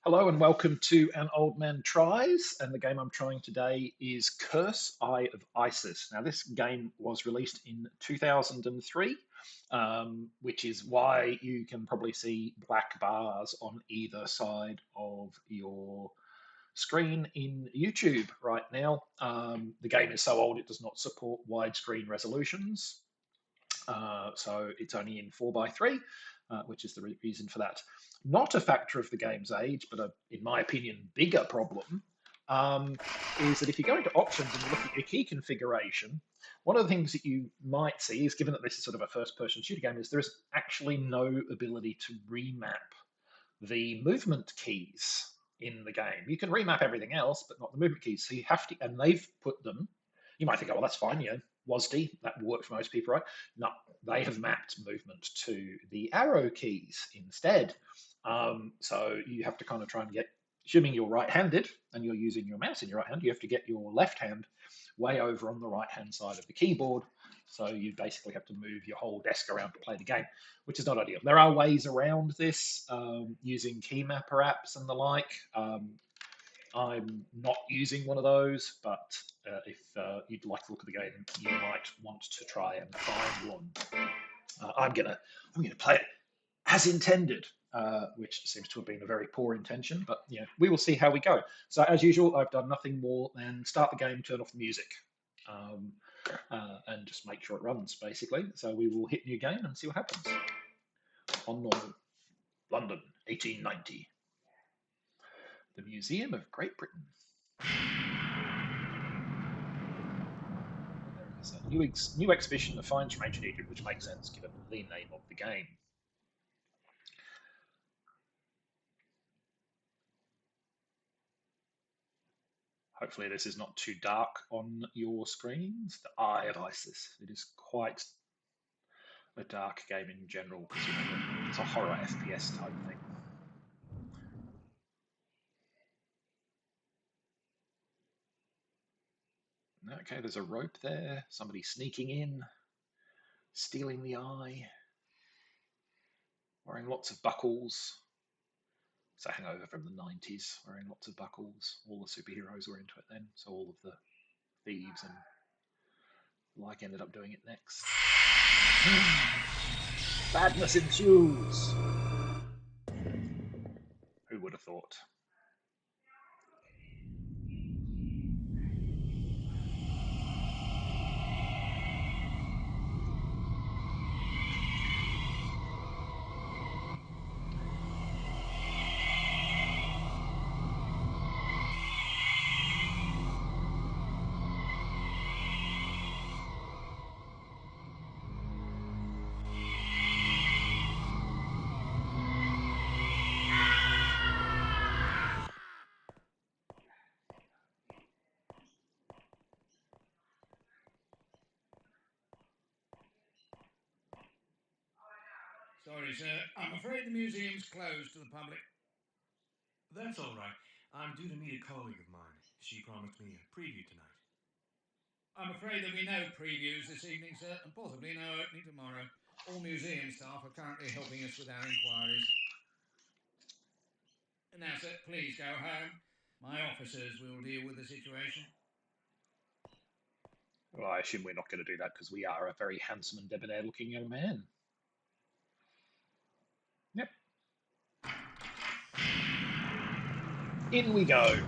Hello and welcome to An Old Man Tries, and the game I'm trying today is Curse Eye of Isis. Now, this game was released in 2003, which is why you can probably see black bars on either side of your screen in YouTube right now. The game is so old it does not support widescreen resolutions, so it's only in 4:3, which is the reason for that. Not a factor of the game's age, but in my opinion, bigger problem is that if you go into options and you look at your key configuration, one of the things that you might see is, given that this is sort of a first-person shooter game, is there is actually no ability to remap the movement keys in the game. You can remap everything else, but not the movement keys. So you have to, and they've put them. You might think, oh, well, that's fine. WASD, that will work for most people, right? No, they have mapped movement to the arrow keys instead. So you have to kind of try and get, assuming you're right-handed and you're using your mouse in your right hand, you have to get your left hand way over on the right-hand side of the keyboard. So you basically have to move your whole desk around to play the game, which is not ideal. There are ways around this using key mapper apps and the like. I'm not using one of those, but if you'd like to look at the game, you might want to try and find one. I'm gonna play it as intended, which seems to have been a very poor intention, but we will see how we go. So as usual, I've done nothing more than start the game, turn off the music, and just make sure it runs, basically. So we will hit new game and see what happens. On normal, London, 1890. The Museum of Great Britain. There is a new exhibition of finds from ancient Egypt, which makes sense given the name of the game. Hopefully this is not too dark on your screens. The Eye of Isis. It is quite a dark game in general because it's a horror FPS type thing. Okay, there's a rope there. Somebody sneaking in, stealing the eye, wearing lots of buckles. It's a hangover from the 90s, wearing lots of buckles. All the superheroes were into it then, so all of the thieves and like ended up doing it next. Badness ensues. Who would have thought? Sorry, sir. I'm afraid the museum's closed to the public. That's all right. I'm due to meet a colleague of mine. She promised me a preview tonight. I'm afraid there'll be no previews this evening, sir, and possibly no opening tomorrow. All museum staff are currently helping us with our inquiries. Now, sir, please go home. My officers will deal with the situation. Well, I assume we're not going to do that because we are a very handsome and debonair-looking young man. Yep. In we go.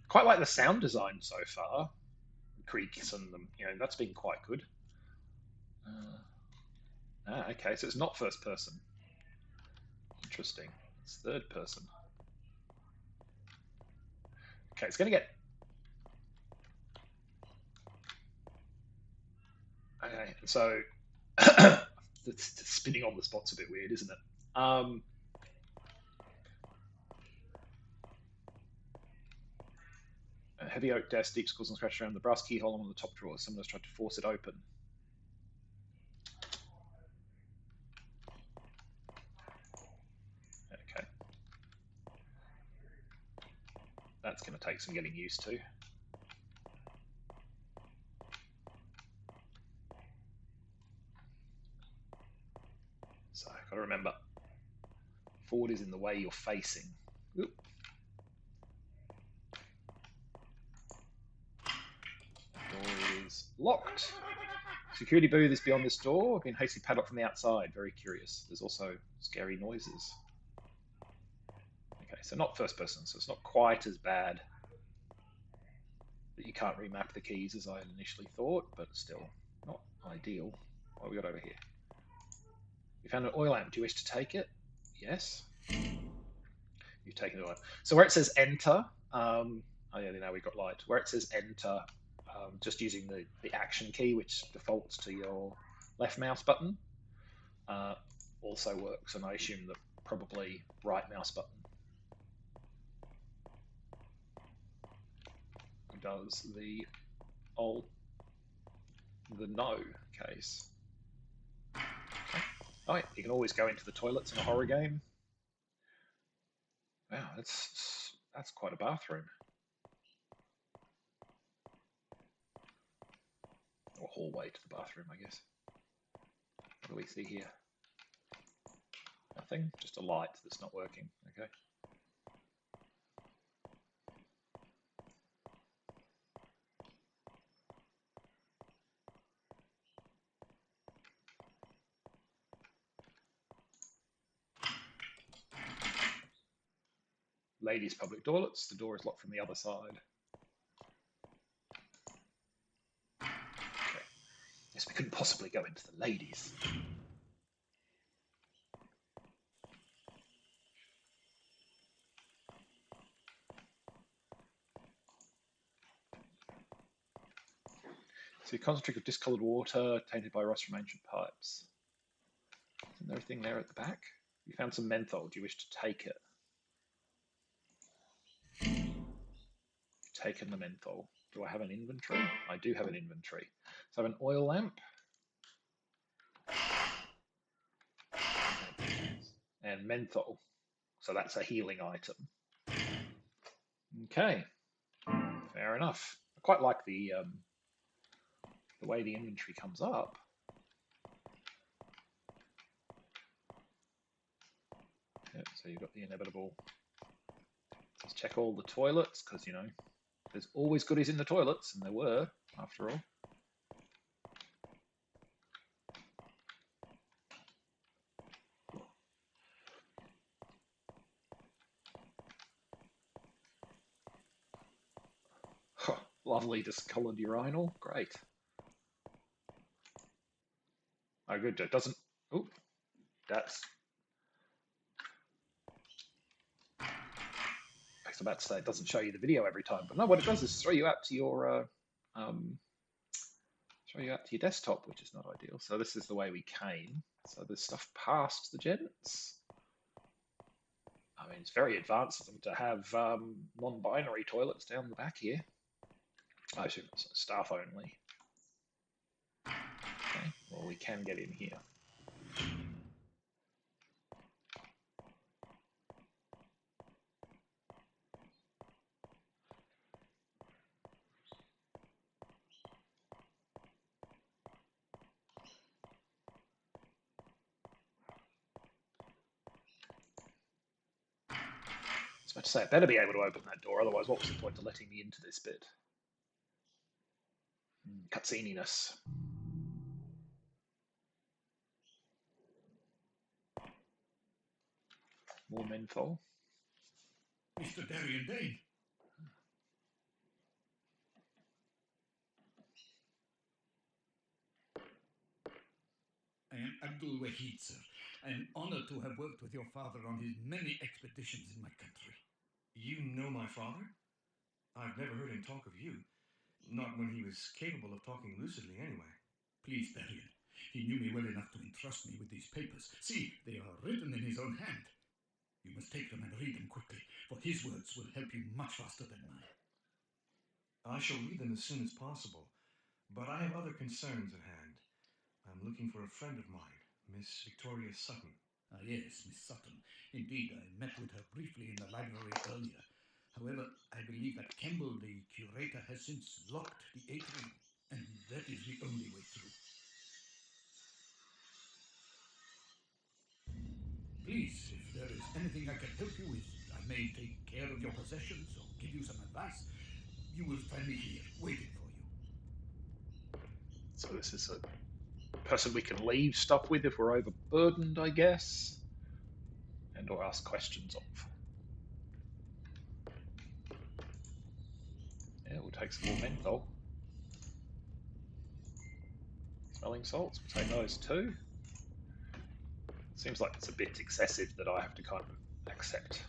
Quite like the sound design so far. Creaks and them, that's been quite good. Okay, so it's not first person. Interesting. It's third person. Okay, it's going to get... Okay, so the spinning on the spot's a bit weird, isn't it? A heavy oak desk, deep scratches and scratches around the brass keyhole on the top drawer. Someone has tried to force it open. Okay. That's going to take some getting used to. So I've got to remember, forward is in the way you're facing. Oop. Door is locked. Security booth is beyond this door. Been hastily padlocked from the outside. Very curious. There's also scary noises. Okay, so not first person, so it's not quite as bad that you can't remap the keys as I initially thought, but still not ideal. What have we got over here? We found an oil lamp. Do you wish to take it? Yes. You've taken it on. So where it says enter, oh yeah, now we've got light. Where it says enter, just using the action key, which defaults to your left mouse button, also works, and I assume that probably right mouse button does the no case. Okay. Oh yeah, you can always go into the toilets in a horror game. Wow, that's quite a bathroom. Or hallway to the bathroom, I guess. What do we see here? Nothing, just a light that's not working. Okay. Ladies' public toilets. The door is locked from the other side. Okay. Yes, we couldn't possibly go into the ladies. So you concentrate of discoloured water tainted by rust from ancient pipes. Isn't there a thing there at the back? You found some menthol. Do you wish to take it? You've taken the menthol. Do I have an inventory? I do have an inventory. So I have an oil lamp. And menthol. So that's a healing item. Okay. Fair enough. I quite like the way the inventory comes up. Yep, so you've got the inevitable. Let's check all the toilets, because, you know, there's always goodies in the toilets, and there were, after all. Huh, lovely discoloured urinal. Great. Oh, good. It doesn't... Oh, that's... I was about to say it doesn't show you the video every time, but no, what it does is throw you out to your desktop, which is not ideal. So this is the way we came. So there's stuff past the gents. I mean, it's very advanced of them to have non-binary toilets down the back here. I assume it's staff only. Okay, well, we can get in here. I was about to say, I better be able to open that door, otherwise what was the point of letting me into this bit? Cutscene-iness. More menthol. Mr. Darien Dane. I am Abdul Wahid, sir. I am honored to have worked with your father on his many expeditions in my country. You know my father? I've never heard him talk of you. Not when he was capable of talking lucidly, anyway. Please, Darien. He knew me well enough to entrust me with these papers. See, they are written in his own hand. You must take them and read them quickly, for his words will help you much faster than mine. I shall read them as soon as possible, but I have other concerns at hand. I'm looking for a friend of mine, Miss Victoria Sutton. Ah, yes, Miss Sutton. Indeed, I met with her briefly in the library earlier. However, I believe that Kemble, the curator, has since locked the atrium, and that is the only way through. Please, if there is anything I can help you with, I may take care of your possessions or give you some advice. You will find me here, waiting for you. So this is a person we can leave stuff with if we're overburdened, I guess, and or ask questions of. Yeah, we'll take some more menthol. Smelling salts, we'll take those too. Seems like it's a bit excessive that I have to kind of accept.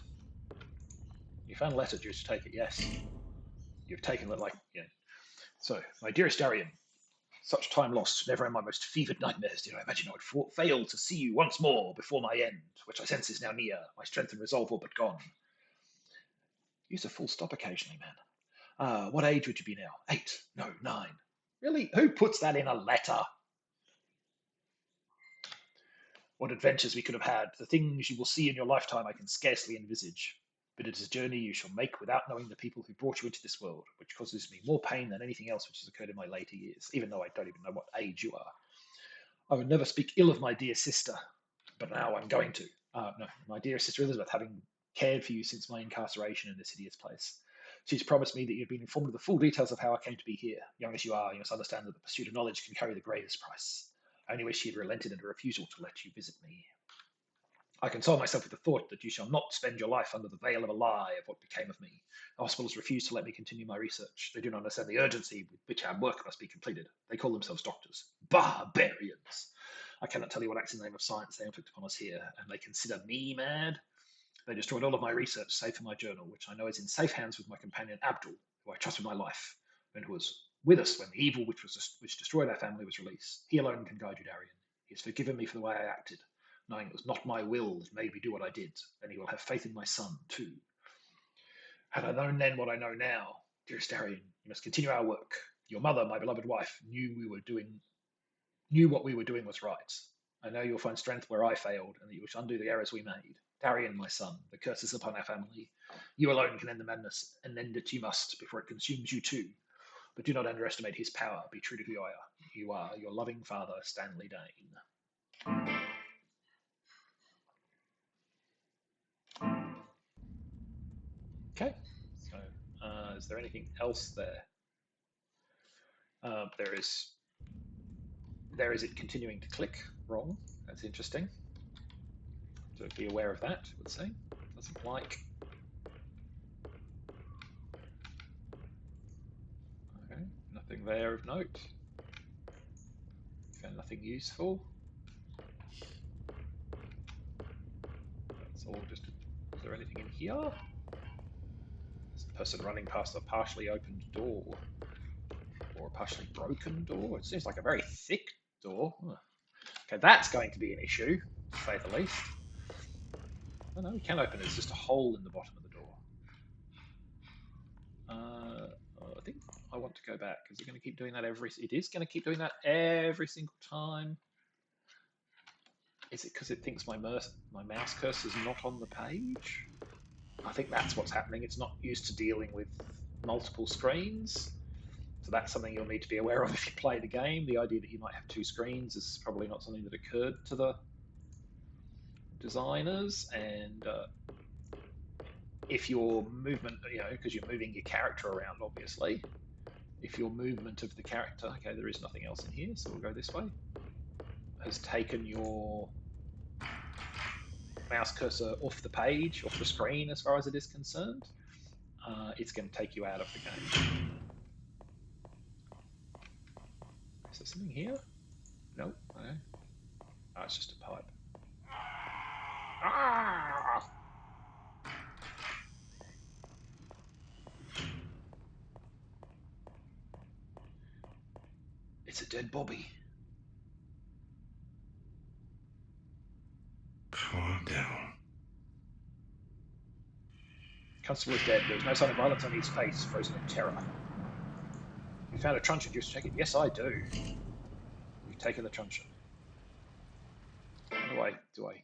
You found a letter, due to take it, yes. You've taken it like, yeah. So, my dearest Darien, such time lost, never in my most fevered nightmares did I imagine I would fail to see you once more before my end, which I sense is now near, my strength and resolve all but gone. Use a full stop occasionally, man. What age would you be now? 8? No, 9. Really? Who puts that in a letter? What adventures we could have had, the things you will see in your lifetime I can scarcely envisage. But it is a journey you shall make without knowing the people who brought you into this world, which causes me more pain than anything else which has occurred in my later years, even though I don't even know what age you are. I would never speak ill of my dear sister, but now I'm going to. No, my dear sister Elizabeth, having cared for you since my incarceration in this hideous place. She's promised me that you've been informed of the full details of how I came to be here. Young as you are, you must understand that the pursuit of knowledge can carry the greatest price. I only wish she had relented in her refusal to let you visit me. I console myself with the thought that you shall not spend your life under the veil of a lie of what became of me. The hospitals refuse to let me continue my research. They do not understand the urgency with which our work must be completed. They call themselves doctors. Barbarians! I cannot tell you what acts in the name of science they inflict upon us here, and they consider me mad. They destroyed all of my research, save for my journal, which I know is in safe hands with my companion Abdul, who I trust with my life, and who was with us when the evil which destroyed our family was released. He alone can guide you, Darien. He has forgiven me for the way I acted, knowing it was not my will that made me do what I did, and he will have faith in my son, too. Had I known then what I know now, dearest Darien, you must continue our work. Your mother, my beloved wife, knew what we were doing was right. I know you'll find strength where I failed, and that you will undo the errors we made. Darien, my son, the curse is upon our family. You alone can end the madness, and end it you must, before it consumes you too. But do not underestimate his power. Be true to who you are. You are your loving father, Stanley Dane. Okay, so is there anything else there? There is it continuing to click wrong. That's interesting. So be aware of that, I would say. Doesn't like. Okay, nothing there of note. Found nothing useful. That's all just. Is there anything in here? Is the person running past a partially opened door? Or a partially broken door? It seems like a very thick door. Okay, that's going to be an issue, to say the least. Oh no, we can open it. It's just a hole in the bottom of the door. I think I want to go back. Is it going to keep doing that It is going to keep doing that every single time. Is it because it thinks my mouse cursor is not on the page? I think that's what's happening. It's not used to dealing with multiple screens. So that's something you'll need to be aware of if you play the game. The idea that you might have two screens is probably not something that occurred to the designers. And if your movement, because you're moving your character around, obviously, if your movement of the character, okay, there is nothing else in here, so we'll go this way, has taken your mouse cursor off the page, off the screen as far as it is concerned, it's going to take you out of the game. Is there something here? Nope. Okay. Oh, it's just a pipe. Ah! It's a dead Bobby. Calm down. Constable is dead. There was no sign of violence on his face, frozen in terror. You found a truncheon. Do you take it? Yes, I do. You've taken the truncheon. How do I?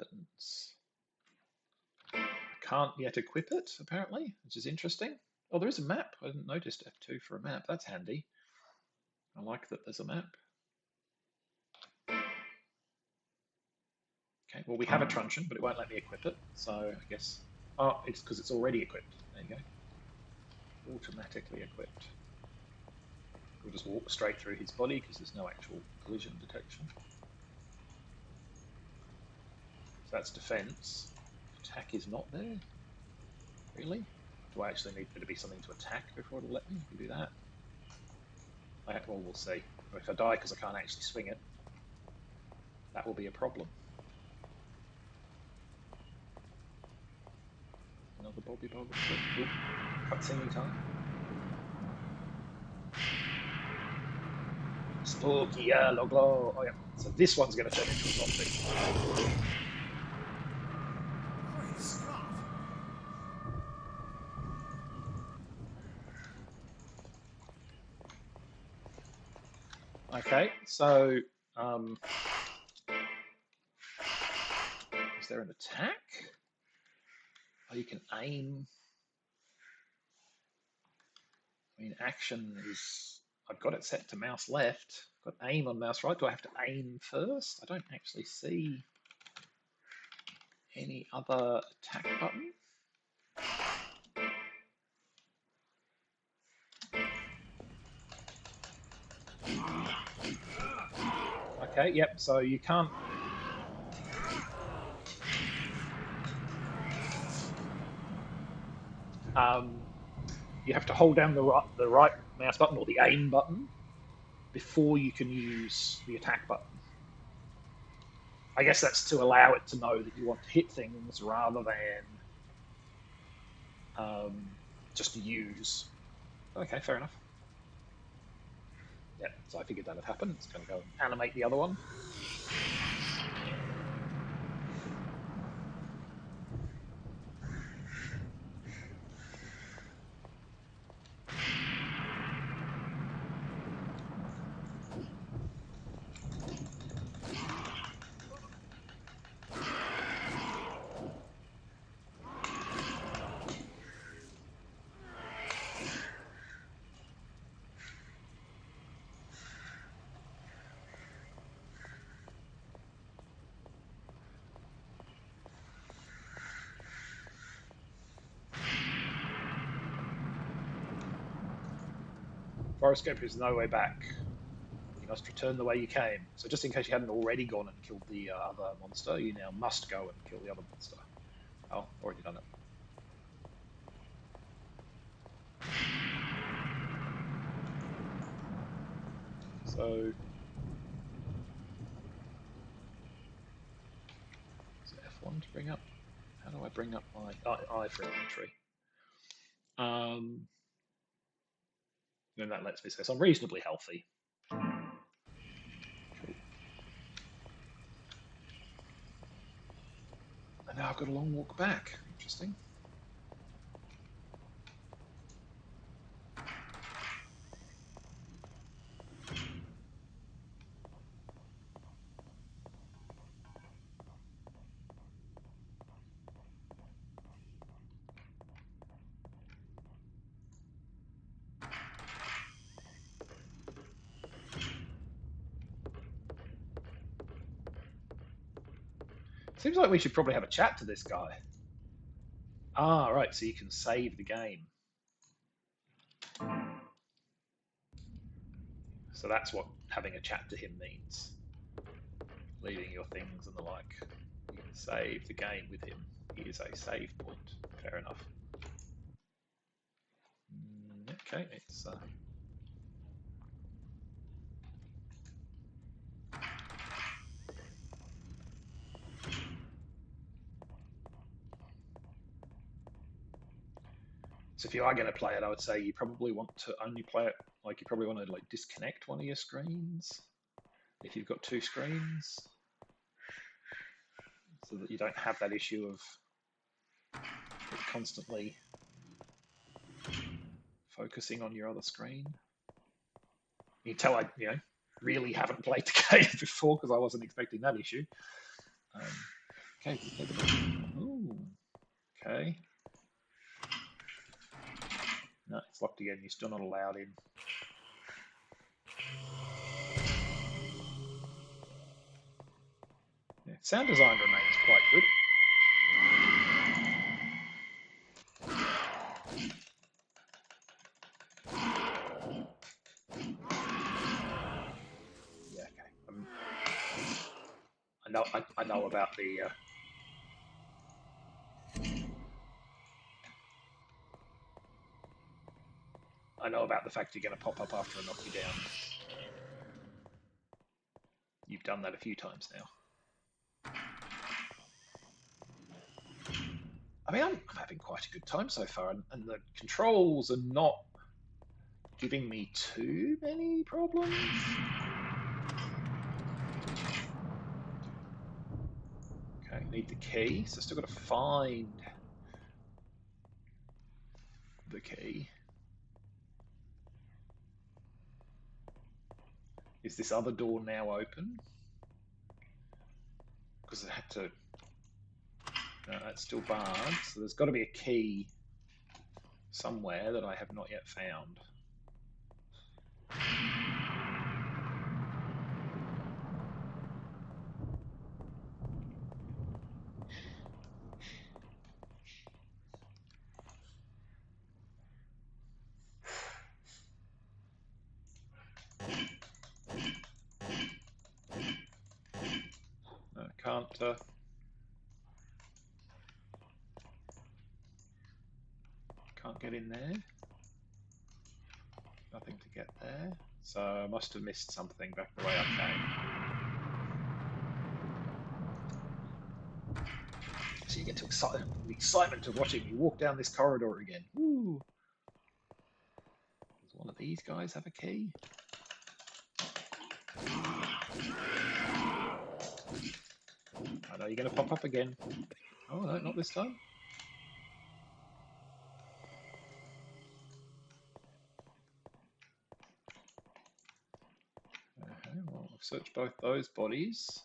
weapons. I can't yet equip it, apparently, which is interesting. Oh, there is a map. I didn't notice F2 for a map. That's handy. I like that there's a map. Okay, well, we have a truncheon, but it won't let me equip it. So I guess, oh, it's because it's already equipped. There you go. Automatically equipped. We'll just walk straight through his body because there's no actual collision detection. So that's defense. Attack is not there. Really? Do I actually need there to be something to attack before it'll let me? You can do that. Well, we'll see. If I die because I can't actually swing it, that will be a problem. Another Bobby Bobble flip. Cutscene time. Spooky yellow glow. Oh yeah. So this one's going to turn into a zombie. Great Scott! Okay, so is there an attack? Oh, you can aim. I mean, action is. I've got it set to mouse left. I've got aim on mouse right. Do I have to aim first? I don't actually see any other attack button. Okay, yep, so you can't. You have to hold down the right mouse button or the aim button before you can use the attack button. I guess that's to allow it to know that you want to hit things rather than just use. Okay, fair enough. Yeah, so I figured that would happen. It's going to go and animate the other one. Horoscope is no way back. You must return the way you came. So just in case you hadn't already gone and killed the other monster, you now must go and kill the other monster. Oh, already done it. So is it F1 to bring up? How do I bring up my I for inventory? Then that lets me say, so I'm reasonably healthy. Cool. And now I've got a long walk back. Interesting. Seems like we should probably have a chat to this guy. Ah, right, so you can save the game. So that's what having a chat to him means. Leaving your things and the like. You can save the game with him. He is a save point. Fair enough. Okay, it's so if you are going to play it, I would say you probably want to only play it, like you probably want to like disconnect one of your screens if you've got two screens, so that you don't have that issue of it constantly focusing on your other screen. You can tell I, really haven't played the game before because I wasn't expecting that issue. Okay. Ooh. Okay. No, it's locked again. You're still not allowed in. Yeah. Sound design remains quite good. Yeah. Okay. I know about the. I know about the fact you're going to pop up after I knock you down. You've done that a few times now. I mean, I'm having quite a good time so far, and the controls are not giving me too many problems. Okay, need the key, so still got to find the key. Is this other door now open? Because it had to. No, it's still barred, so there's got to be a key somewhere that I have not yet found. No, I can't get in there. Nothing to get there. So I must have missed something back the way I came. So you get to the excitement of watching me walk down this corridor again. Woo! Does one of these guys have a key? I know you're going to pop up again. Oh no, not this time. Well, I've searched both those bodies.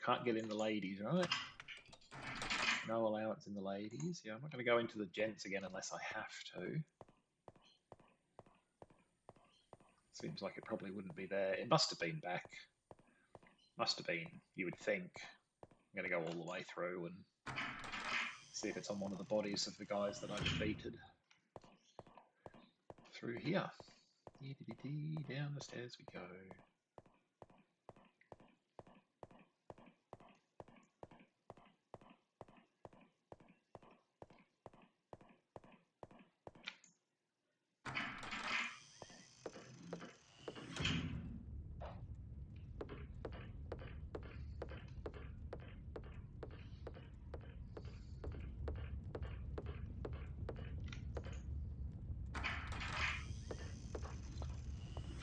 Can't get in the ladies, right? No allowance in the ladies. Yeah, I'm not going to go into the gents again unless I have to. Seems like it probably wouldn't be there. It must have been back. Must have been, you would think. I'm going to go all the way through and see if it's on one of the bodies of the guys that I defeated. Through here. Down the stairs we go.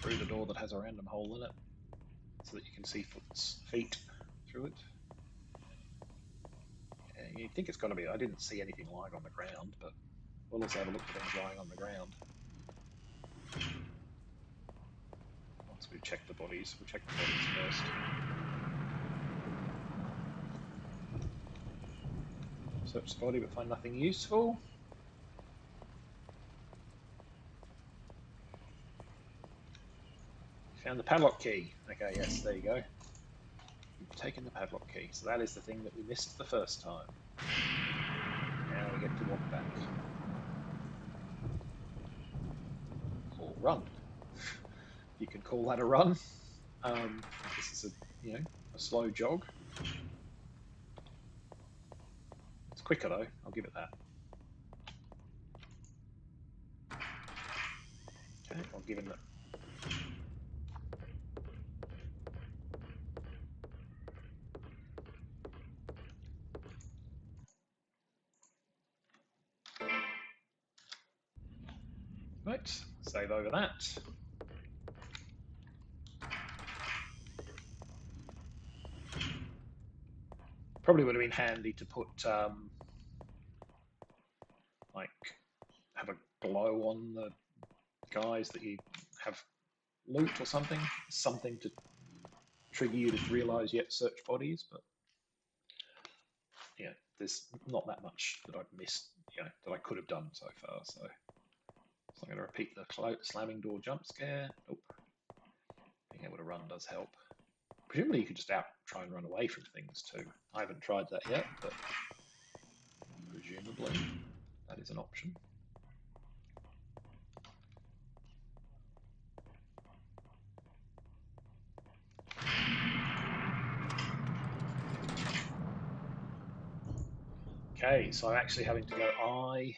Through the door that has a random hole in it, so that you can see feet through it. Yeah, you'd think it's got to be. I didn't see anything lying on the ground, but we'll also have a look for things lying on the ground. Once we've checked the bodies, we'll check the bodies first. Search the body but find nothing useful. Found the padlock key. Okay, yes, there you go. We've taken the padlock key. So that is the thing that we missed the first time. Now we get to walk back. Or run. You can call that a run. This is a slow jog. It's quicker though, I'll give it that. Okay, I'll give him that. Right, save over that. Probably would have been handy to put like have a glow on the guys that you have loot or something to trigger you to realise yet search bodies, but yeah, there's not that much that I've missed, that I could have done so far. So I'm going to repeat the slamming door jump scare. Nope. Being able to run does help. Presumably you could just try and run away from things too. I haven't tried that yet, but presumably that is an option. Okay, so I'm actually having to go I,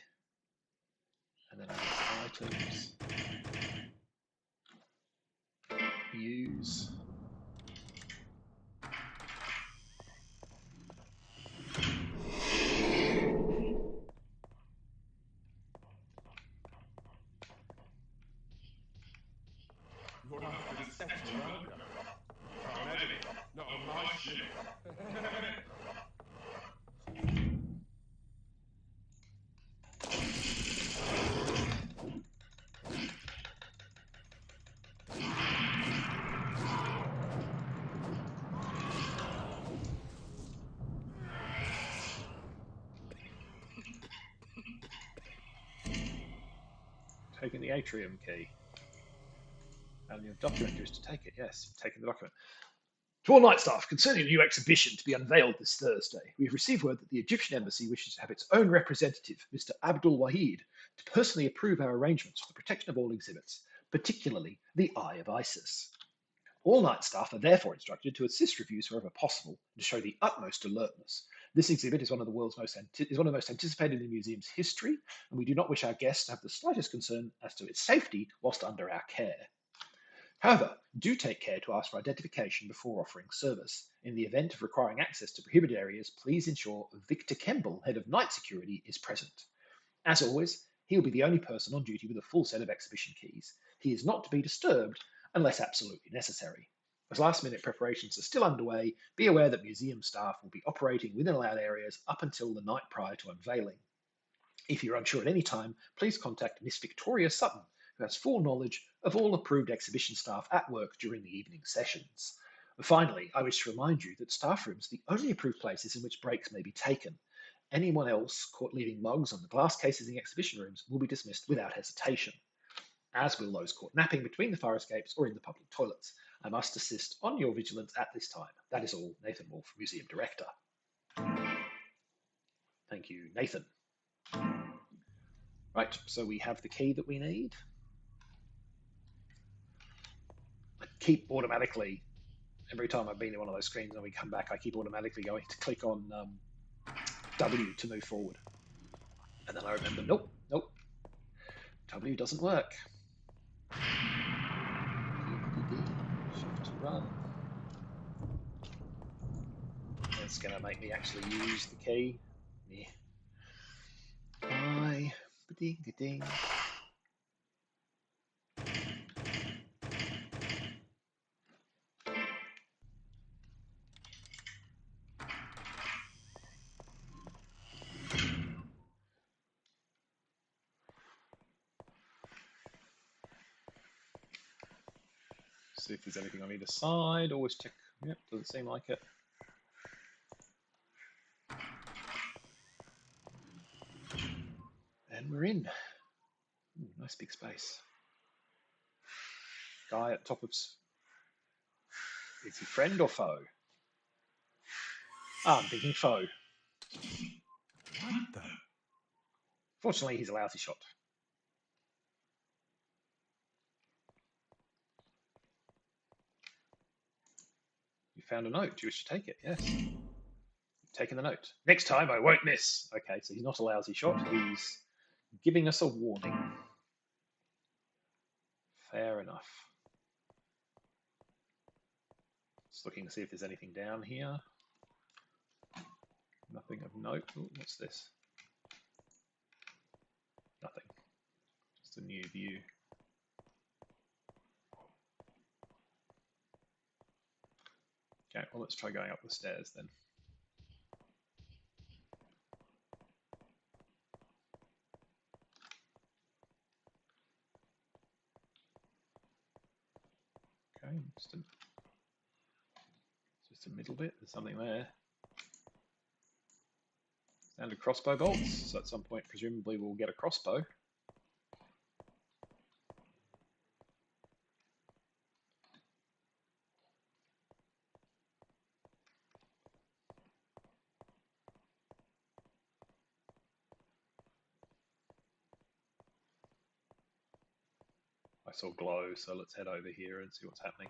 and then I guess items, use. You're after the statue, aren't you? Can't imagine it. Not on my ship. Taking the atrium key. And your document is to take it. Yes, taking the document. To all night staff, concerning a new exhibition to be unveiled this Thursday, we have received word that the Egyptian embassy wishes to have its own representative, Mr. Abdul Wahid, to personally approve our arrangements for the protection of all exhibits, particularly the Eye of Isis. All night staff are therefore instructed to assist reviews wherever possible and to show the utmost alertness. This exhibit is one of the most anticipated in the museum's history, and we do not wish our guests to have the slightest concern as to its safety whilst under our care. However, do take care to ask for identification before offering service. In the event of requiring access to prohibited areas, please ensure Victor Kemble, head of night security, is present. As always, he will be the only person on duty with a full set of exhibition keys. He is not to be disturbed unless absolutely necessary. As last-minute preparations are still underway, be aware that museum staff will be operating within allowed areas up until the night prior to unveiling. If you're unsure at any time, please contact Miss Victoria Sutton, who has full knowledge of all approved exhibition staff at work during the evening sessions. Finally, I wish to remind you that staff rooms are the only approved places in which breaks may be taken. Anyone else caught leaving mugs on the glass cases in exhibition rooms will be dismissed without hesitation, as will those caught napping between the fire escapes or in the public toilets. I must insist on your vigilance at this time. That is all. Nathan Wolfe, Museum Director. Thank you, Nathan. Right, so we have the key that we need. I keep automatically, every time I've been in one of those screens and we come back, I keep automatically going to click on W to move forward. And then I remember, nope, W doesn't work. Shift to run. It's going to make me actually use the key. Yeah. I, ba-ding-a-ding. See if there's anything on either side. Always check. Yep, doesn't seem like it. And we're in. Ooh, nice big space. Guy at top of. Is he friend or foe? Ah, I'm thinking foe. What the? Fortunately, he's a lousy shot. You found a note. Do you wish to take it? Yes. Taking the note. Next time I won't miss. Okay, so he's not a lousy shot. He's giving us a warning. Fair enough. Just looking to see if there's anything down here. Nothing of note. Ooh, what's this? Nothing. Just a new view. Okay, well, let's try going up the stairs then. Okay, just Just a middle bit. There's something there. Standard crossbow bolts. So at some point, presumably, we'll get a crossbow. I saw glow, so let's head over here and see what's happening.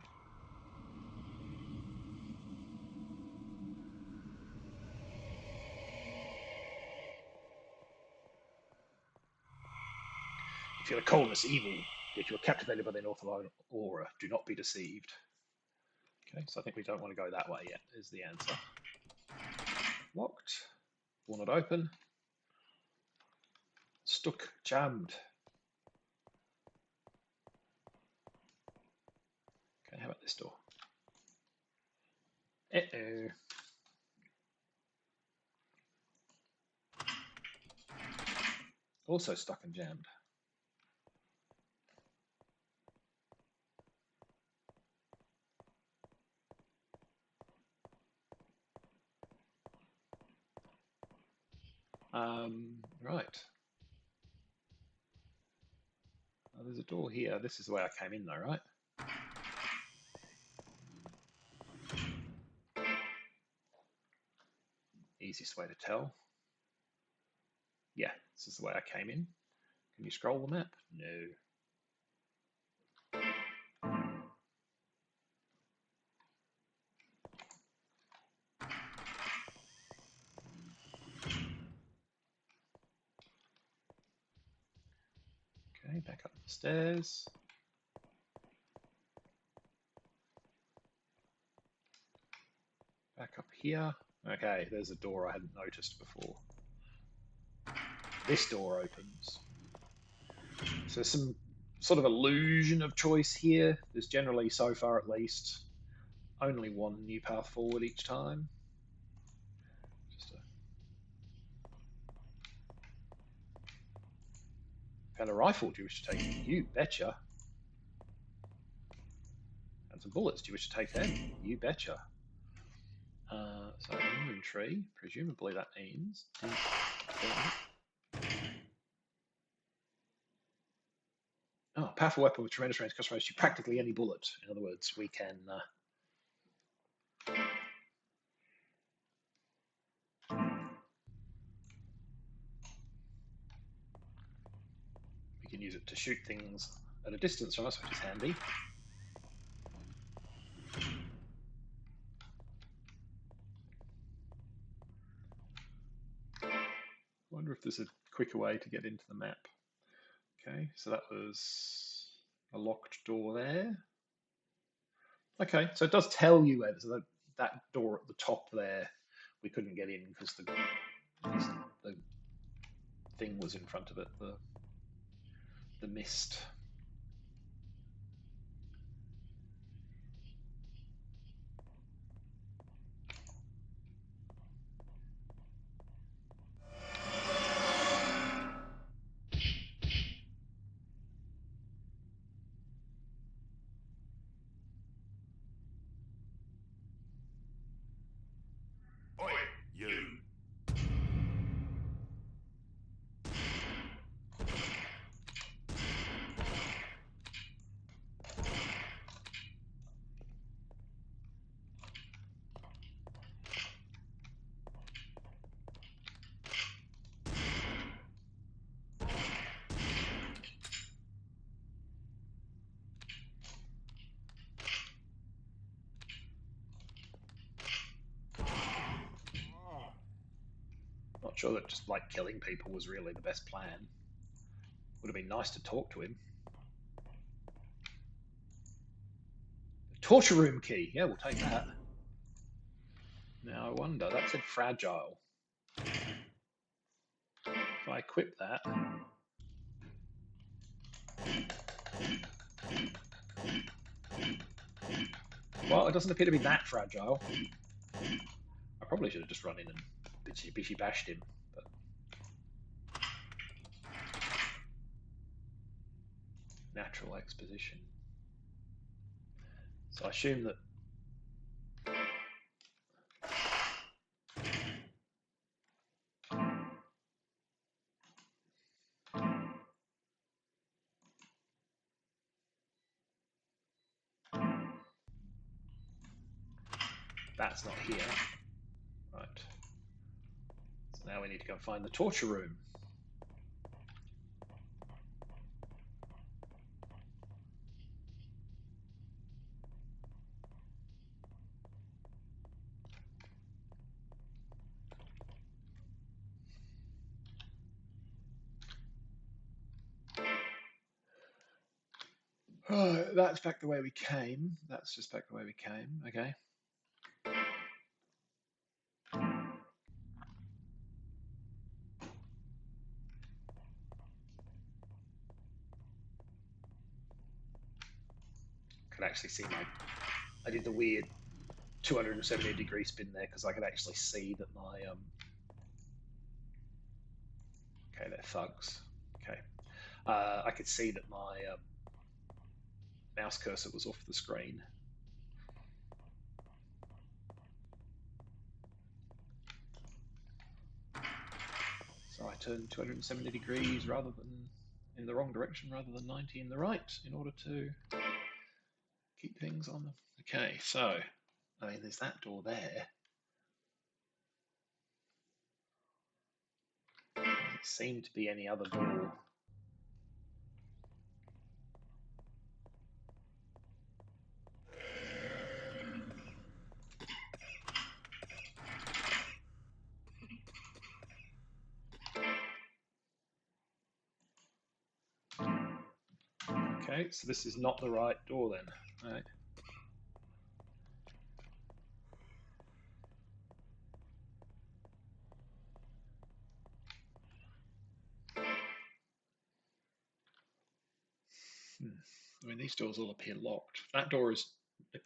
If you're coldness evil, yet you are captivated by their northern aura, do not be deceived. Okay, so I think we don't want to go that way yet, is the answer. Locked. Will not open. Stuck. Jammed. Okay, how about this door? Uh-oh. Also stuck and jammed. Right. Oh, there's a door here. This is the way I came in though, right? Easiest way to tell. Yeah, this is the way I came in. Can you scroll the map? No. Okay, back up the stairs. Back up here. Okay, there's a door I hadn't noticed before. This door opens. So there's some sort of illusion of choice here. There's generally, so far at least, only one new path forward each time. Found a rifle. Do you wish to take it? You betcha. And some bullets. Do you wish to take them? You betcha. So inventory. Presumably that means. Oh, powerful weapon with tremendous range customize to practically any bullet. In other words, we can use it to shoot things at a distance from us, which is handy. I wonder if there's a quicker way to get into the map. Okay, so that was a locked door there. Okay, so it does tell you where, so that door at the top there, we couldn't get in because the thing was in front of it, the mist. Oi, you! Not sure that just like killing people was really the best plan. Would have been nice to talk to him. Torture room key. Yeah, we'll take that. Now I wonder, that said fragile. If I equip that. Well, it doesn't appear to be that fragile. I probably should have just run in and bitchy bashed him. But natural exposition. So I assume that That's not here. Right. So now we need to go and find the torture room. Right, that's back the way we came. That's just back the way we came. Okay. Could actually see I did the weird 270-degree spin there because I could actually see that my okay, they're thugs. Okay, I could see that my mouse cursor was off the screen. So I turned 270 degrees rather than in the wrong direction rather than 90 in the right in order to keep things on. Okay, so I mean, there's that door there. Doesn't seem to be any other door. Okay, so this is not the right door then. All right. I mean, these doors all appear locked. That door is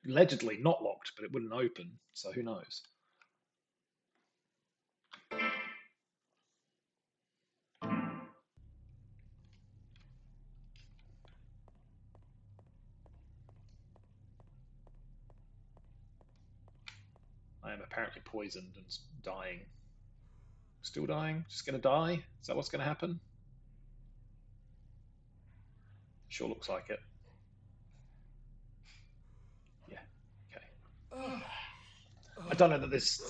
allegedly not locked, but it wouldn't open, so who knows? I am apparently poisoned and dying. Still dying? Just gonna die? Is that what's gonna happen? Sure looks like it. Yeah, okay. I don't know that this,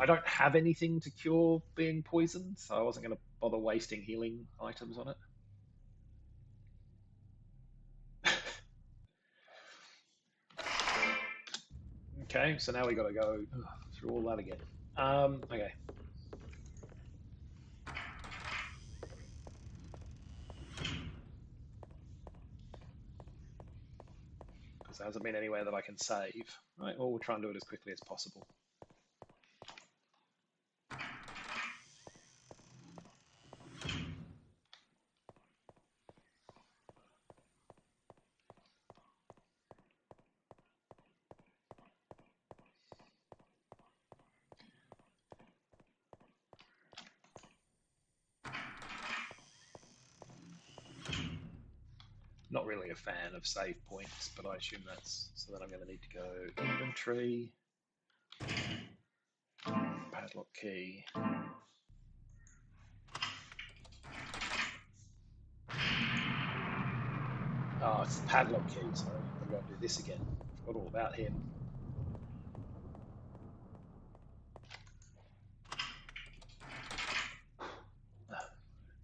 I don't have anything to cure being poisoned, so I wasn't going to bother wasting healing items on it. Okay, so now we got to go through all that again. Okay. Because there hasn't been anywhere that I can save. Right, well, we'll try and do it as quickly as possible. Not really a fan of save points, but I assume that's so that I'm going to need to go inventory, padlock key. Oh, it's the padlock key, sorry. I've got to do this again. Forgot all about him.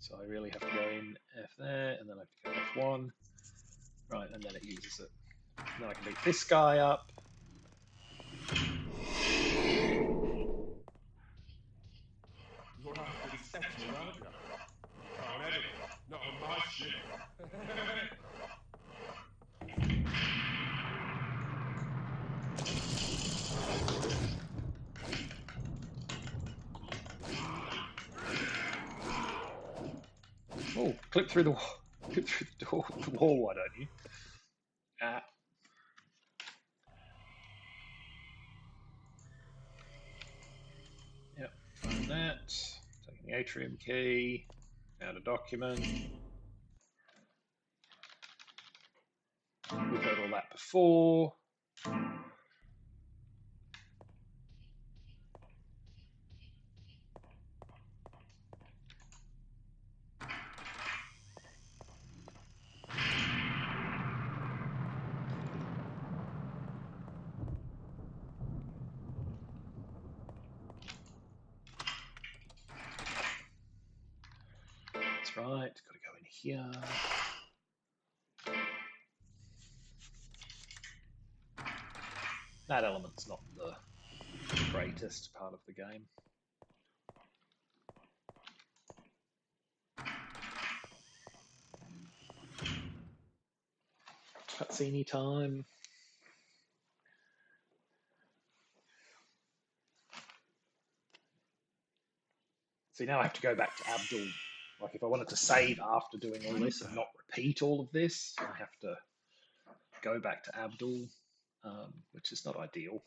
So I really have to go in F there, and then I have to go F1. Right, and then it uses it. And then I can beat this guy up. You're after the statue, aren't you? Can't have it. Not on my ship. Oh, clip through the wall. Clip through the door, the wall, why don't you? Ah. Yep, find that. Taking the atrium key. Found a document. We've heard all that before. Right, got to go in here. That element's not the greatest part of the game. Cutscene time. See, now I have to go back to Abdul. Like, if I wanted to save after doing all this and not repeat all of this, I have to go back to Abdul, which is not ideal.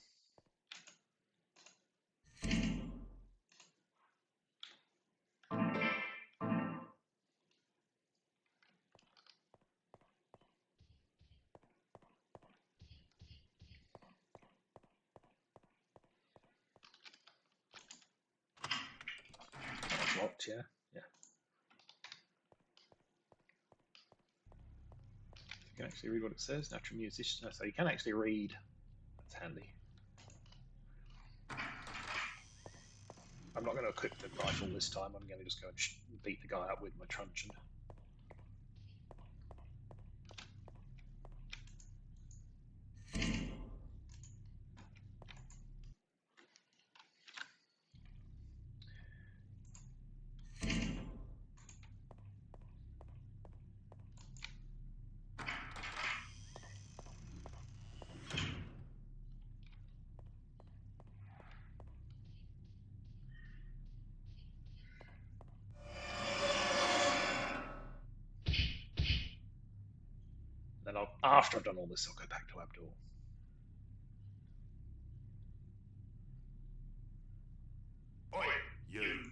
That's locked, yeah. Yeah. You can actually read what it says. Natural musician. So you can actually read. That's handy. I'm not going to equip the rifle this time. I'm going to just go and beat the guy up with my truncheon. Then after I've done all this, I'll go back to Abdul. Oi, you!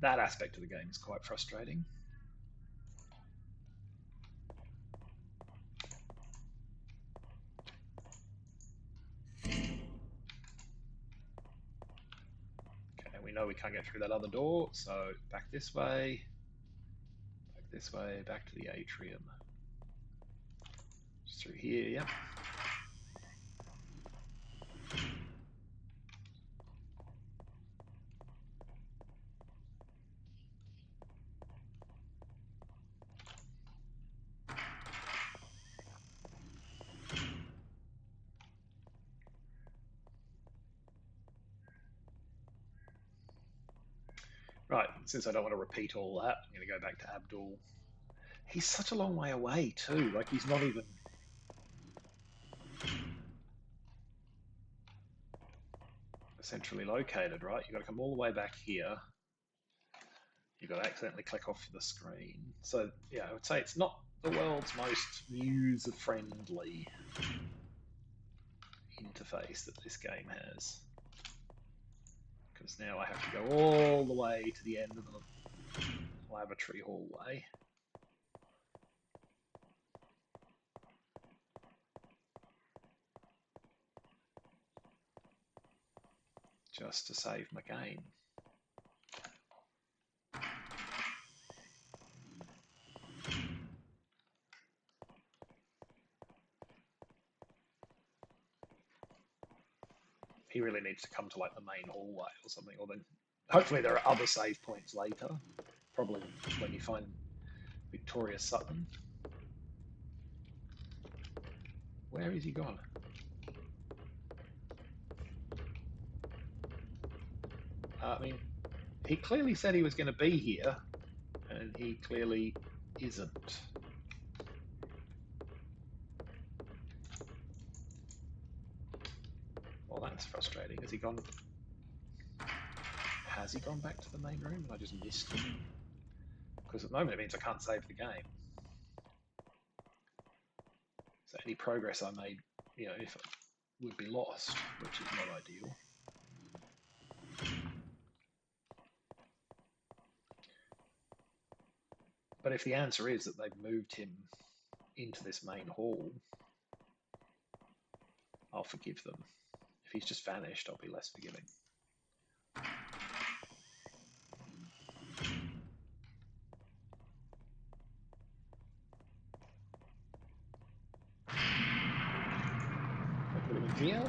That aspect of the game is quite frustrating. Okay, we know we can't get through that other door, so back this way, back to the atrium. Just through here, yep. Right, since I don't want to repeat all that, I'm going to go back to Abdul. He's such a long way away too, like he's not even... centrally located, right? You've got to come all the way back here. You've got to accidentally click off the screen. So, yeah, I would say it's not the world's most user-friendly interface that this game has. Because now I have to go all the way to the end of the lavatory hallway. Just to save my game. He really needs to come to like the main hallway or something, or then hopefully there are other save points later. Probably when you find Victoria Sutton. Where is he gone? I mean, he clearly said he was going to be here, and he clearly isn't. Well, that's frustrating. Has he gone? Has he gone back to the main room and I just missed him? Because at the moment it means I can't save the game. So any progress I made, you know, if it would be lost, which is not ideal. But if the answer is that they've moved him into this main hall, I'll forgive them. If he's just vanished, I'll be less forgiving. here.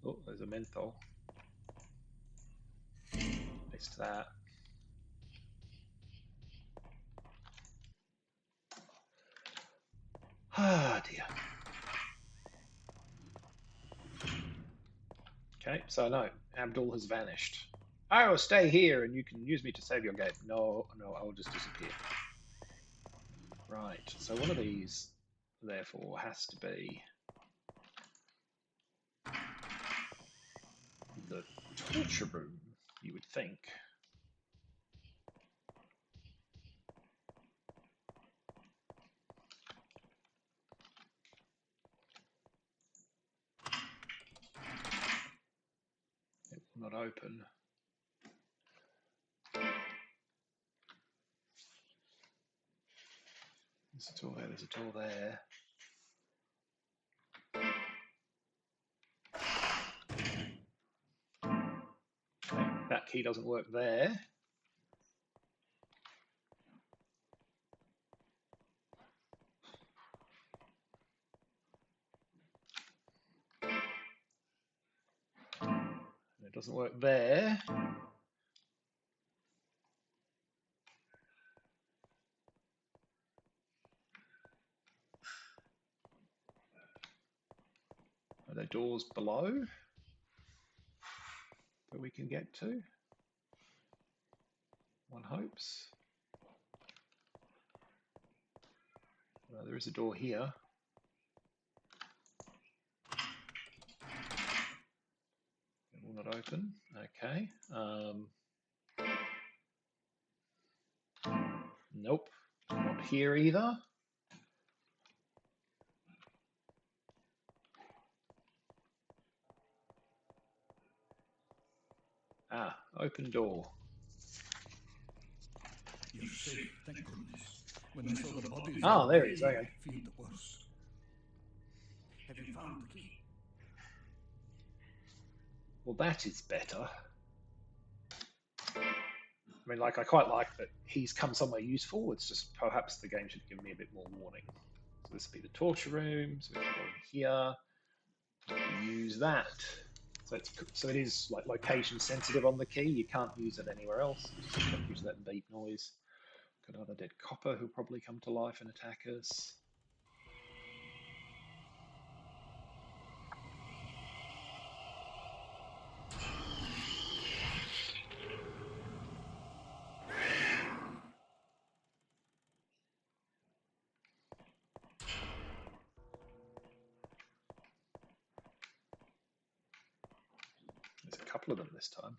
Oh, there's a menthol. Missed that. Ah, dear. Okay, so no, Abdul has vanished. I will stay here and you can use me to save your game. No, no, I will just disappear. Right, so one of these, therefore, has to be the torture room, you would think. It will not open. There's a door there, there's a door there. Okay, that key doesn't work there. It doesn't work there. Are there doors below that we can get to? One hopes. There is a door here. It will not open. Okay. Nope. Not here either. Ah, open door. You're safe, thank goodness. When I saw the bodies, Ah, there he is. Okay. I feared the worst. Have you found the key? Well, that is better. I mean, like, I quite like that he's come somewhere useful. It's just perhaps the game should give me a bit more warning. So this will be the torture room. So we can go in here. Use that. So it is like location sensitive on the key. You can't use it anywhere else. Just don't use that beep noise. Got another dead copper who'll probably come to life and attack us. There's a couple of them this time.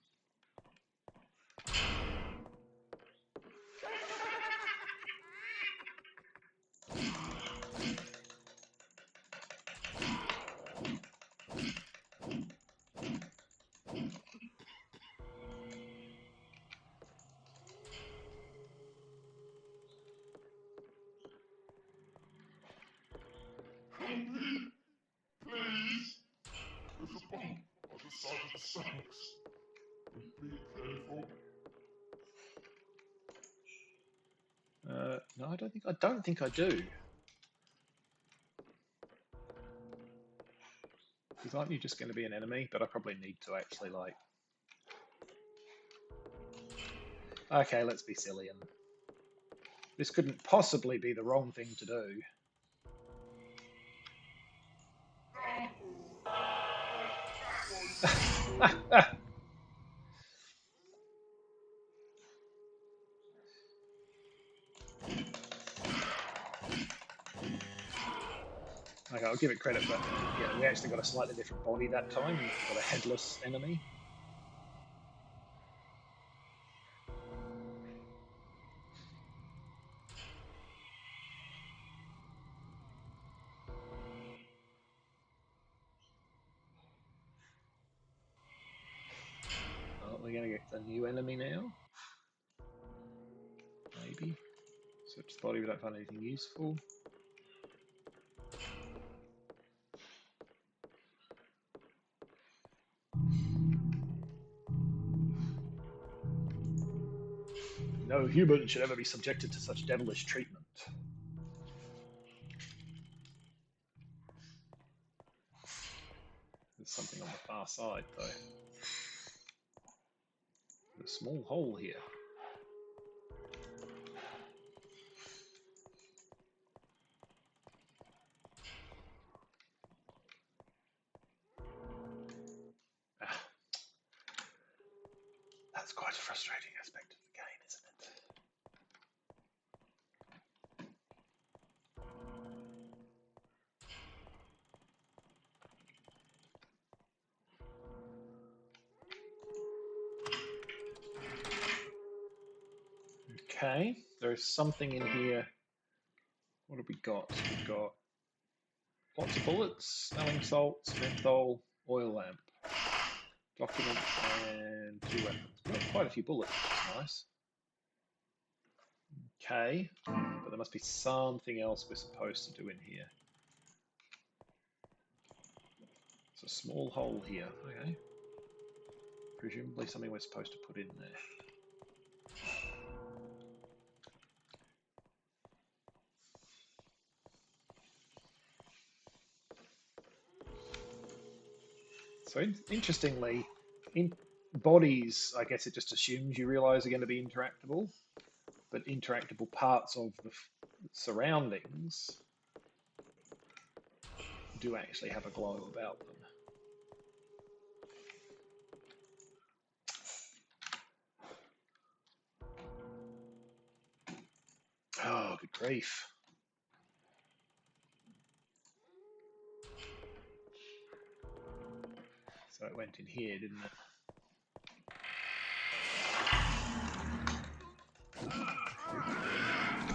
Help me! Please! There's a bomb on the side of the stacks. Be careful. No, I don't think I do. Because aren't you just going to be an enemy? But I probably need to actually like. Okay, let's be silly and. This couldn't possibly be the wrong thing to do. Okay, I'll give it credit, but yeah, we actually got a slightly different body that time. We got a headless enemy. Oh, we're gonna get the new enemy now. Maybe. Search the body, we don't find anything useful. No human should ever be subjected to such devilish treatment. There's something on the far side, though. There's a small hole here. Ah, that's quite a frustrating aspect of the game, isn't it? Okay, there's something in here. What have we got? We've got lots of bullets, smelling salts, menthol, oil lamp, document, and 2 weapons. We've got quite a few bullets, which is nice. Okay, but there must be something else we're supposed to do in here. It's a small hole here. Okay. Presumably something we're supposed to put in there. So interestingly, in bodies, I guess it just assumes you realize are going to be interactable, but interactable parts of the surroundings do actually have a glow about them. Oh, good grief. So it went in here, didn't it?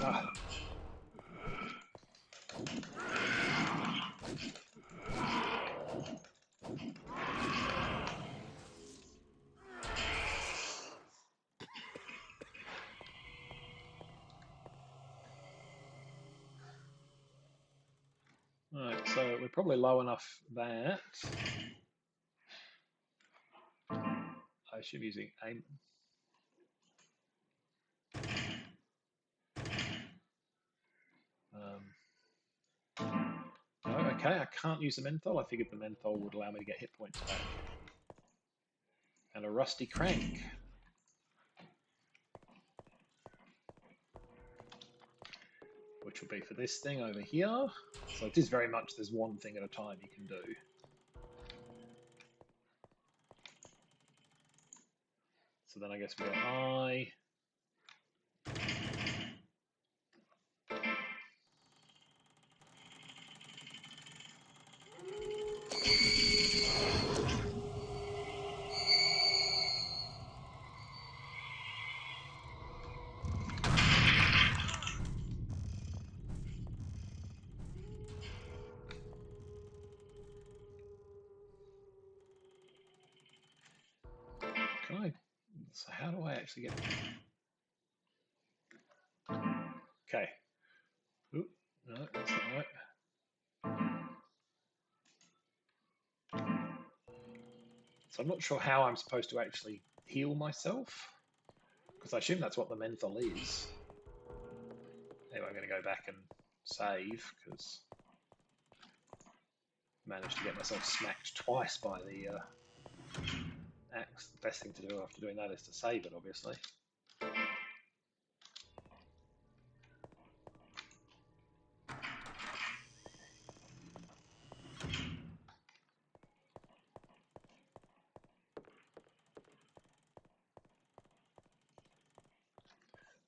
Ah. Right, so we're probably low enough that I assume using aim. No, okay, I can't use the menthol. I figured the menthol would allow me to get hit points back. And a rusty crank. Which will be for this thing over here. So it is very much there's one thing at a time you can do. So then I guess we go I. Can I? So how do I actually get? Okay. Oop, no, that's not right. So I'm not sure how I'm supposed to actually heal myself, because I assume that's what the menthol is. Anyway, I'm going to go back and save, because I managed to get myself smacked twice by the axe. The best thing to do after doing that is to save it, obviously.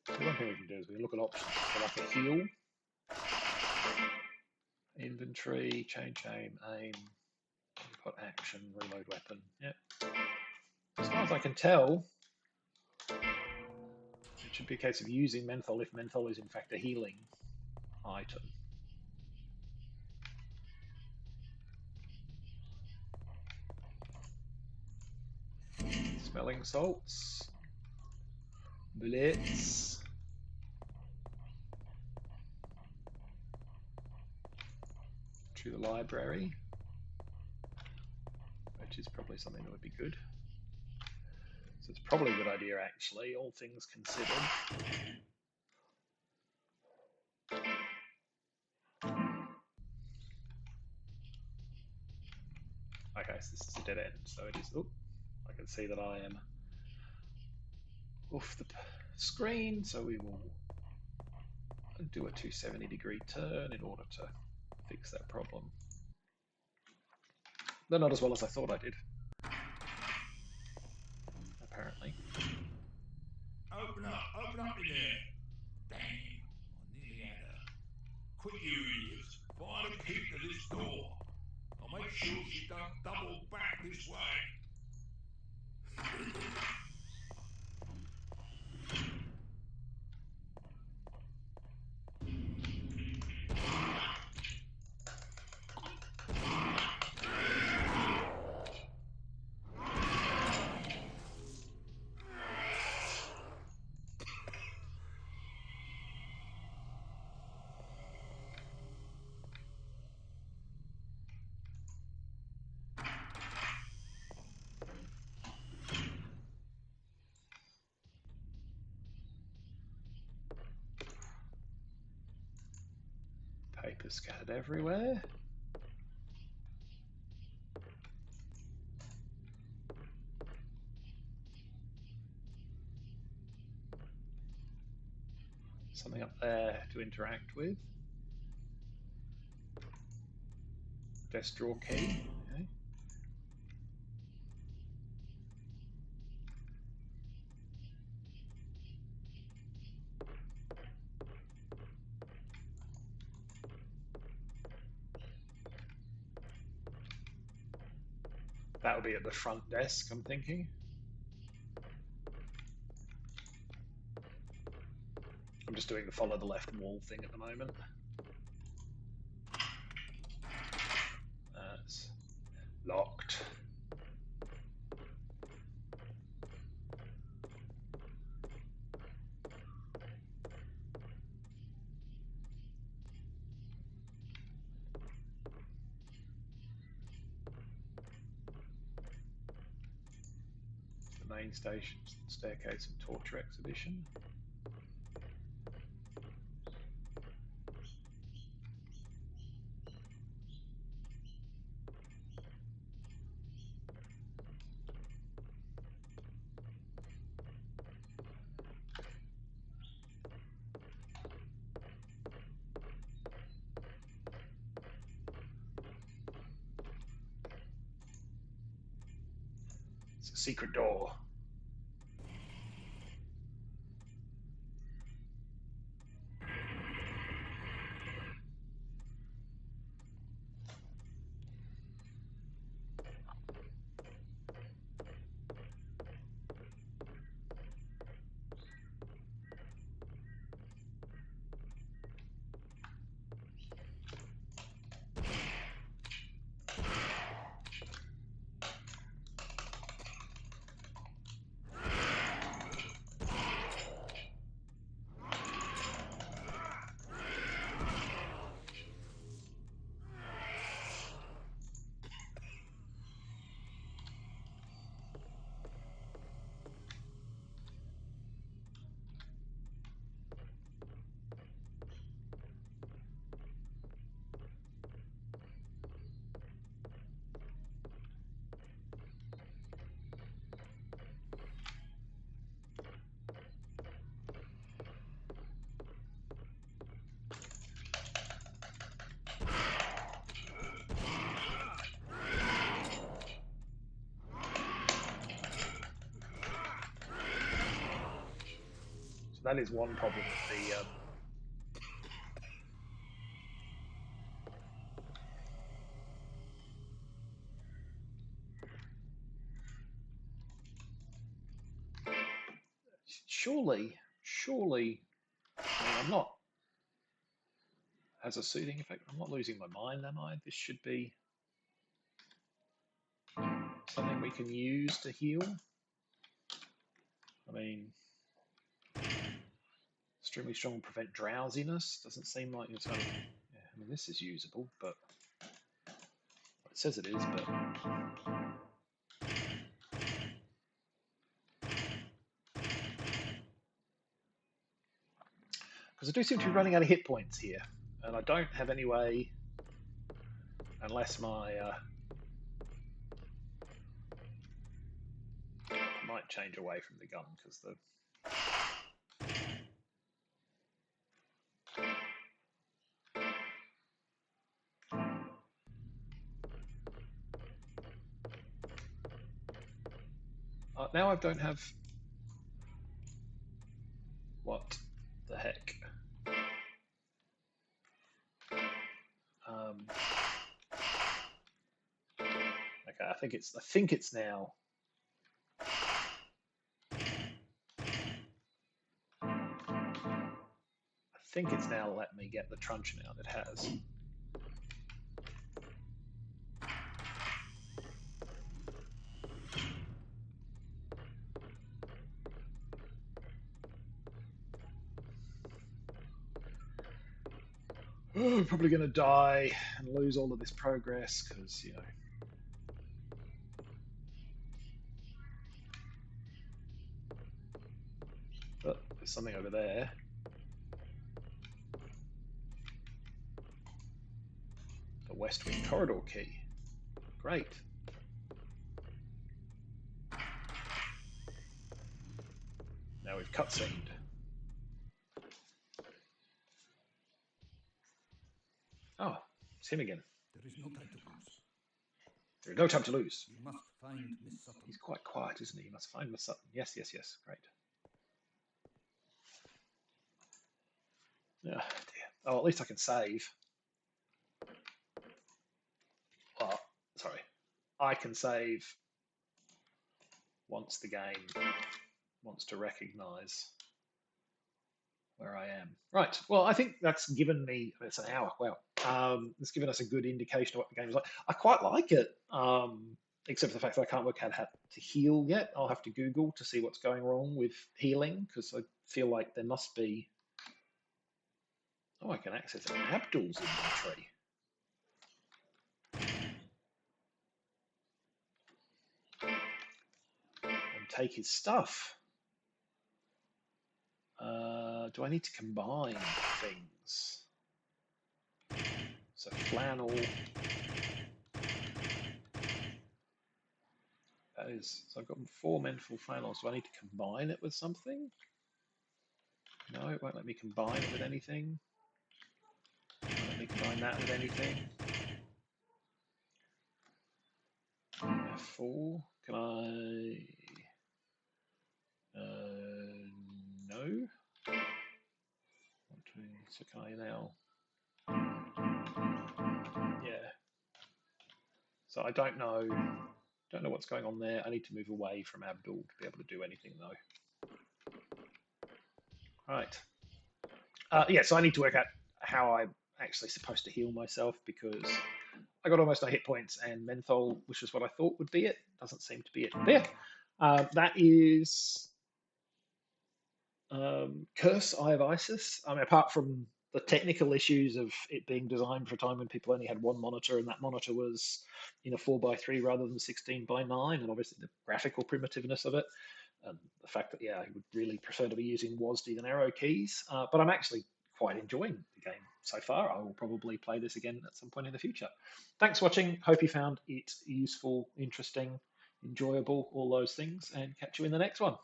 So one thing we can do is we can look at options for like a heal, inventory, change aim, we've got action, reload weapon. Yep. As far as I can tell, it should be a case of using menthol if menthol is in fact a healing item. Smelling salts, bullets. To the library, which is probably something that would be good. So it's probably a good idea, actually, all things considered. Okay, so this is a dead end, so it is. Oh, I can see that I am off the screen, so we will do a 270-degree turn in order to fix that problem. But not as well as I thought I did, apparently. Open up in there. Damn, I nearly had her. Quick, you idiots, find a key to this door. I'll make sure she don't double back this way. Paper scattered everywhere. Something up there to interact with. Desk drawer key. Okay. That will be at the front desk, I'm thinking. I'm just doing the follow the left wall thing at the moment. That's locked. The main station, staircase and torture exhibition. It's a secret door. That is one problem with the surely, I mean, I'm not, has a soothing effect. I'm not losing my mind, am I? This should be something we can use to heal. I mean, extremely strong prevent drowsiness. Doesn't seem like it's going to, yeah, I mean, this is usable, but it says it is, but Because I do seem to be running out of hit points here. And I don't have any way, unless my... I might change away from the gun, because the... now I don't have... What the heck? Okay, I think it's now. I think it's now let me get the truncheon out. It has. Oh, I'm probably going to die and lose all of this progress because, you know. But there's something over there. The West Wing corridor key. Great. Now we've cutscened. Oh, it's him again. There is no time to lose. There's no time to lose. You must find Miss Sutton. He's quite quiet, isn't he? You must find Miss Sutton. Yes, yes, yes. Great. Oh, dear. Oh, at least I can save. Oh, sorry. I can save once the game wants to recognize where I am. Right. Well, I think that's given me, it's an hour. Wow. It's given us a good indication of what the game is like. I quite like it, except for the fact that I can't work out how to heal yet. I'll have to Google to see what's going wrong with healing because I feel like there must be. Oh, I can access Abdul's inventory. And take his stuff. Do I need to combine things? So flannel. That is, so I've got 4 mental flannels. Do I need to combine it with something? No, it won't let me combine it with anything. Let me combine that with anything. F4. Can I? No. So can I now? Yeah. So I don't know. Don't know what's going on there. I need to move away from Abdul to be able to do anything though. Right. Yeah. So I need to work out how I'm actually supposed to heal myself because I got almost no hit points, and menthol, which is what I thought would be it, doesn't seem to be it. There. That is Curse, Eye of Isis. I mean, apart from the technical issues of it being designed for a time when people only had one monitor, and that monitor was in a 4:3 rather than 16:9, and obviously the graphical primitiveness of it, and the fact that, yeah, I would really prefer to be using WASD than arrow keys. But I'm actually quite enjoying the game so far. I will probably play this again at some point in the future. Thanks for watching. Hope you found it useful, interesting, enjoyable, all those things, and catch you in the next one.